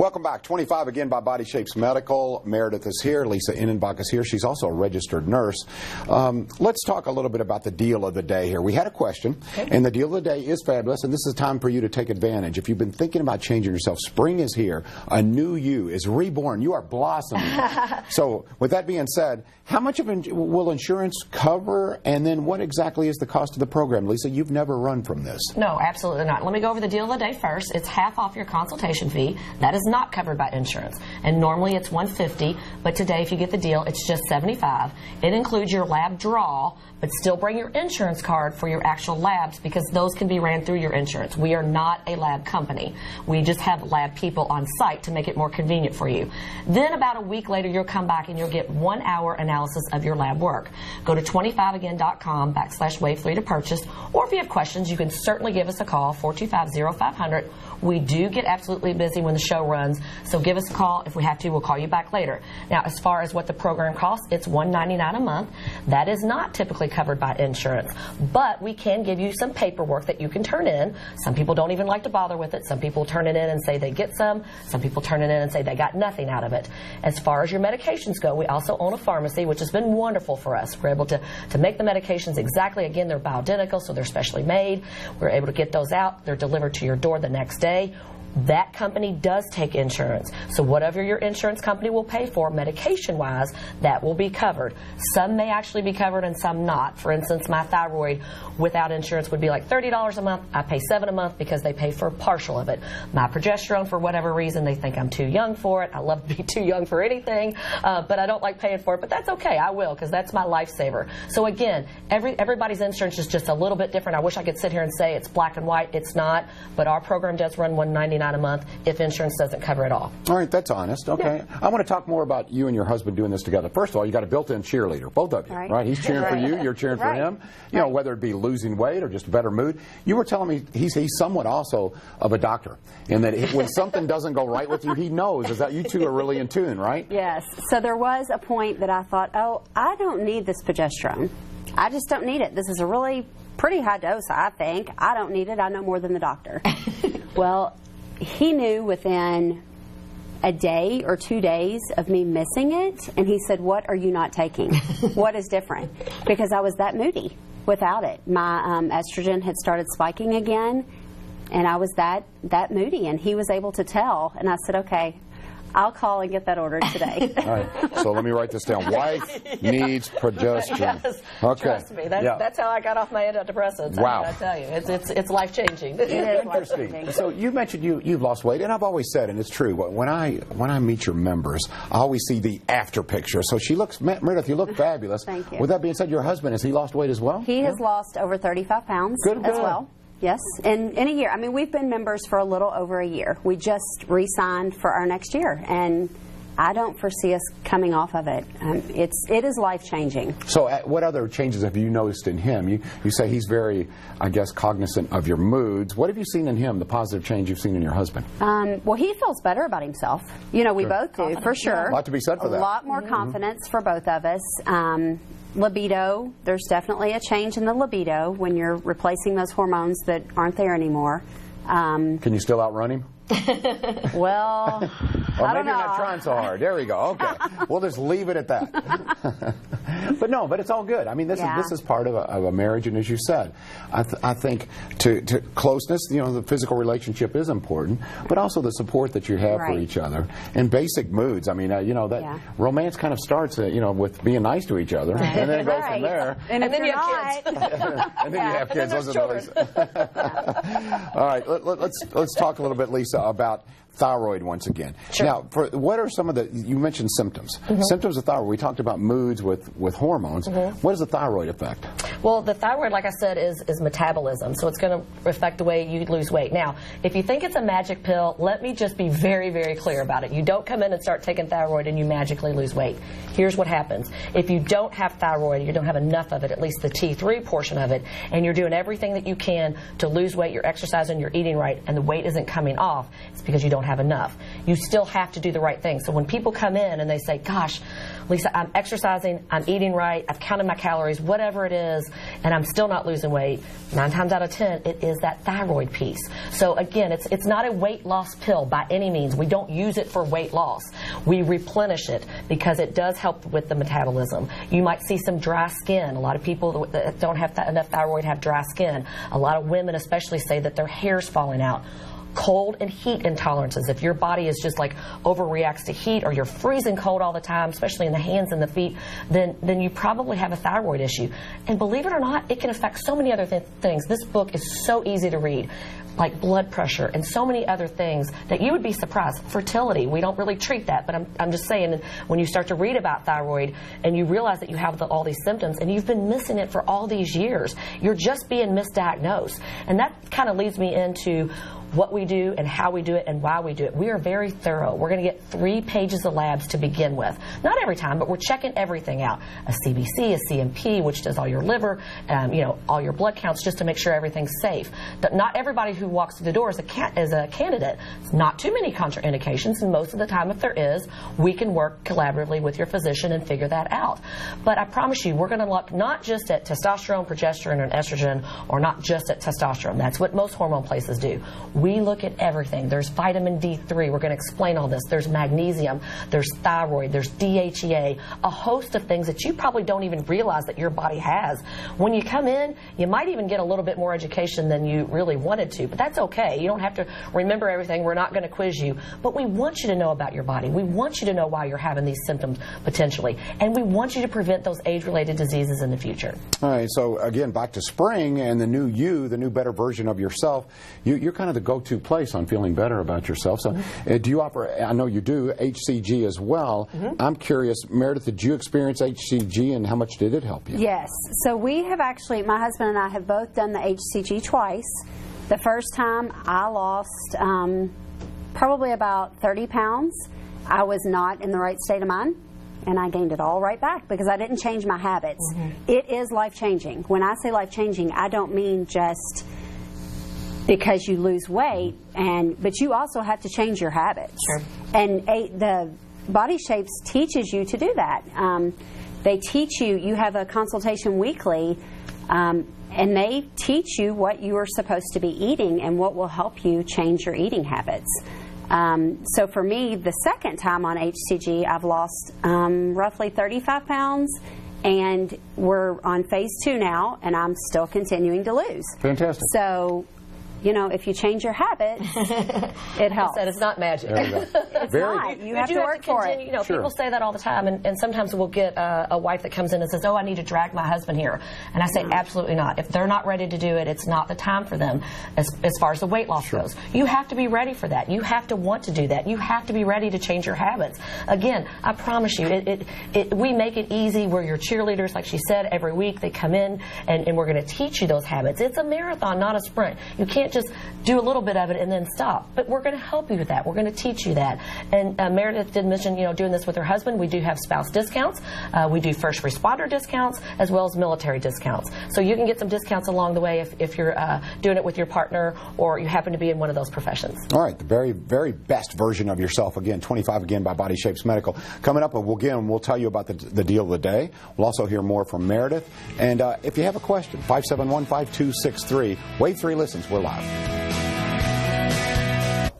Welcome back. 25 Again by Body Shapes Medical. Meredith is here. Lisa Innenbach is here. She's also a registered nurse. Let's talk a little bit about the deal of the day here. We had a question, and the deal of the day is fabulous, and this is a time for you to take advantage. If you've been thinking about changing yourself, spring is here. A new you is reborn. You are blossoming. So with that being said, how much of will insurance cover, and then what exactly is the cost of the program? Lisa, you've never run from this. No, absolutely not. Let me go over the deal of the day first. It's half off your consultation fee. That is not covered by insurance, and normally it's $150, but today if you get the deal, it's just $75. It includes your lab draw, but still bring your insurance card for your actual labs, because those can be ran through your insurance. We are not a lab company. We just have lab people on site to make it more convenient for you. Then about a week later, you'll come back and you'll get 1 hour analysis of your lab work. Go to 25again.com/wave3 to purchase, or if you have questions, you can certainly give us a call, 425-0500. We do get absolutely busy when the show runs, so give us a call. If we have to, we'll call you back later. Now, as far as what the program costs, it's $199 a month. That is not typically covered by insurance, but we can give you some paperwork that you can turn in. Some people don't even like to bother with it. Some people turn it in and say they get some. Some people turn it in and say they got nothing out of it. As far as your medications go, we also own a pharmacy, which has been wonderful for us. We're able to make the medications exactly. Again, they're bioidentical, so they're specially made. We're able to get those out. They're delivered to your door the next day. That company does take insurance. So whatever your insurance company will pay for medication-wise, that will be covered. Some may actually be covered and some not. For instance, my thyroid without insurance would be like $30 a month. I pay $7 a month because they pay for partial of it. My progesterone, for whatever reason, they think I'm too young for it. I love to be too young for anything, but I don't like paying for it. But that's okay. I will, because that's my lifesaver. So again, everybody's insurance is just a little bit different. I wish I could sit here and say it's black and white. It's not. But our program does run $199 a month if insurance doesn't cover it all. All right, that's honest. Okay. Yeah. I want to talk more about you and your husband doing this together. First of all, you got a built-in cheerleader, both of you, right? He's cheering for you, you're cheering for him. You know, whether it be losing weight or just a better mood. You were telling me he's somewhat also of a doctor, in that when something doesn't go right with you, he knows. Is that you two are really in tune, right? Yes. So there was a point that I thought, oh, I don't need this progesterone. I just don't need it. This is a really pretty high dose, I think. I don't need it. I know more than the doctor. Well, he knew within a day or 2 days of me missing it, and he said, what are you not taking? What is different? Because I was that moody without it. My estrogen had started spiking again, and I was that moody, and he was able to tell, and I said, okay, I'll call and get that ordered today. All right, so let me write this down. Wife needs progesterone. Yes, okay. Trust me. That's how I got off my antidepressants. Wow. I tell you, it's life-changing. It is interesting. So you mentioned you've lost weight, and I've always said, and it's true, when I meet your members, I always see the after picture. So she looks, Meredith, you look fabulous. Thank you. With that being said, your husband, has he lost weight as well? He has lost over 35 pounds as well. Yes, in a year. I mean, we've been members for a little over a year. We just re-signed for our next year, and I don't foresee us coming off of it. It is life-changing. So what other changes have you noticed in him? You say he's very, I guess, cognizant of your moods. What have you seen in him, the positive change you've seen in your husband? Well, he feels better about himself. You know, we both do, for sure. A lot to be said for that. A lot more confidence for both of us. Libido, there's definitely a change in the libido when you're replacing those hormones that aren't there anymore. Can you still outrun him? Well, or I maybe don't know. you're not trying so hard. There we go. Okay, we'll just leave it at that. But it's all good. I mean, this is part of a marriage, and as you said, I think to closeness, you know, the physical relationship is important, but also the support that you have for each other and basic moods. I mean, you know, that romance kind of starts, you know, with being nice to each other, and then it goes from there. And then you have kids. And then you have kids. Those are all right, let's talk a little bit, Lisa, about thyroid once again. Sure. Now, what are some of you mentioned symptoms. Symptoms of thyroid. We talked about moods with hormones. What is the thyroid effect? Well, the thyroid, like I said, is metabolism, so it's going to affect the way you lose weight. Now, if you think it's a magic pill, let me just be very, very clear about it. You don't come in and start taking thyroid and you magically lose weight. Here's what happens. If you don't have thyroid, you don't have enough of it, at least the T3 portion of it, and you're doing everything that you can to lose weight, you're exercising, you're eating right, and the weight isn't coming off, it's because you don't have enough. You still have to do the right thing. So when people come in and they say, gosh, Lisa, I'm exercising, I'm eating right, right, I've counted my calories, whatever it is, and I'm still not losing weight, 9 times out of 10, it is that thyroid piece. So again, it's not a weight loss pill by any means. We don't use it for weight loss. We replenish it because it does help with the metabolism. You might see some dry skin. A lot of people that don't have enough thyroid have dry skin. A lot of women especially say that their hair's falling out. Cold and heat intolerances. If your body is just like overreacts to heat, or you're freezing cold all the time, especially in the hands and the feet, then you probably have a thyroid issue. And believe it or not, it can affect so many other things. This book is so easy to read, like blood pressure and so many other things that you would be surprised. Fertility, we don't really treat that, but I'm just saying, when you start to read about thyroid and you realize that you have all these symptoms and you've been missing it for all these years, you're just being misdiagnosed. And that kind of leads me into what we do and how we do it and why we do it. We are very thorough. We're going to get 3 pages of labs to begin with. Not every time, but we're checking everything out. A CBC, a CMP, which does all your liver, all your blood counts, just to make sure everything's safe. Not everybody who walks through the door is a candidate. Not too many contraindications, and most of the time, if there is, we can work collaboratively with your physician and figure that out. But I promise you, we're going to look not just at testosterone, progesterone, and estrogen, or not just at testosterone. That's what most hormone places do. We look at everything. There's vitamin D3. We're going to explain all this. There's magnesium. There's thyroid. There's DHEA. A host of things that you probably don't even realize that your body has. When you come in, you might even get a little bit more education than you really wanted to, but that's okay. You don't have to remember everything. We're not going to quiz you, but we want you to know about your body. We want you to know why you're having these symptoms potentially, and we want you to prevent those age-related diseases in the future. All right, so again, back to spring and the new you, the new better version of yourself. You're kind of the go-to place on feeling better about yourself. So do you offer, I know you do, HCG as well. I'm curious, Meredith, did you experience HCG and how much did it help you? Yes. So we have actually, my husband and I have both done the HCG twice. The first time I lost probably about 30 pounds. I was not in the right state of mind, and I gained it all right back because I didn't change my habits. It is life-changing. When I say life-changing, I don't mean just because you lose weight, but you also have to change your habits. Sure. And the Body Shapes teaches you to do that. They teach you, you have a consultation weekly, and they teach you what you are supposed to be eating and what will help you change your eating habits. So for me, the second time on HCG, I've lost roughly 35 pounds. And we're on phase 2 now, and I'm still continuing to lose. Fantastic. So, if you change your habits, it helps. It's not magic. It's not. You have to work for it. Sure. People say that all the time, and sometimes we'll get a wife that comes in and says, "Oh, I need to drag my husband here," and I say, "Absolutely not. If they're not ready to do it, it's not the time for them." As far as the weight loss goes, you have to be ready for that. You have to want to do that. You have to be ready to change your habits. Again, I promise you, we make it easy. We're your cheerleaders, like she said. Every week they come in, and we're going to teach you those habits. It's a marathon, not a sprint. You can't just do a little bit of it and then stop. But we're going to help you with that. We're going to teach you that. And Meredith did mention, doing this with her husband. We do have spouse discounts. We do first responder discounts as well as military discounts. So you can get some discounts along the way if you're doing it with your partner or you happen to be in one of those professions. All right, the very, very best version of yourself. Again, 25 Again by Body Shapes Medical. Coming up, we'll tell you about the deal of the day. We'll also hear more from Meredith. And if you have a question, 571-5263. Wave 3 listens. We're live.